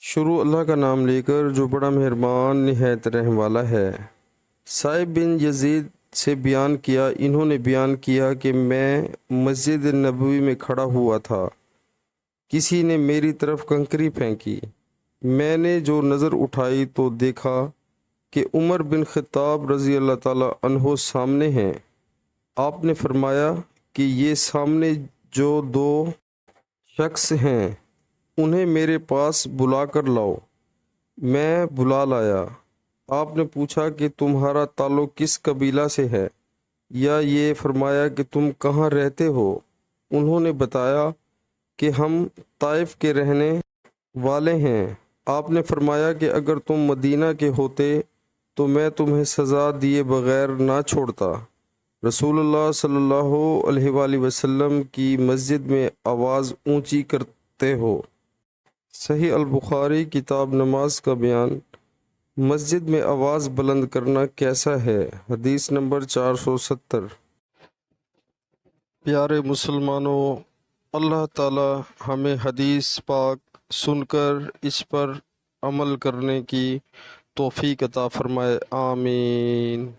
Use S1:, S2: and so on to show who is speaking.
S1: شروع اللہ کا نام لے کر جو بڑا مہربان نہایت رحم والا ہے۔ صائب بن یزید سے بیان کیا، انہوں نے بیان کیا کہ میں مسجد نبوی میں کھڑا ہوا تھا، کسی نے میری طرف کنکری پھینکی، میں نے جو نظر اٹھائی تو دیکھا کہ عمر بن خطاب رضی اللہ تعالی عنہ سامنے ہیں۔ آپ نے فرمایا کہ یہ سامنے جو دو شخص ہیں انہیں میرے پاس بلا کر لاؤ۔ میں بلا لایا۔ آپ نے پوچھا کہ تمہارا تعلق کس قبیلہ سے ہے، یا یہ فرمایا کہ تم کہاں رہتے ہو؟ انہوں نے بتایا کہ ہم طائف کے رہنے والے ہیں۔ آپ نے فرمایا کہ اگر تم مدینہ کے ہوتے تو میں تمہیں سزا دیے بغیر نہ چھوڑتا۔ رسول اللہ صلی اللہ علیہ وآلہ وسلم کی مسجد میں آواز اونچی کرتے ہو۔ صحیح البخاری کتاب نماز کا بیان، مسجد میں آواز بلند کرنا کیسا ہے؟ حدیث نمبر 470۔ پیارے مسلمانوں، اللہ تعالی ہمیں حدیث پاک سن کر اس پر عمل کرنے کی توفیق عطا فرمائے، آمین۔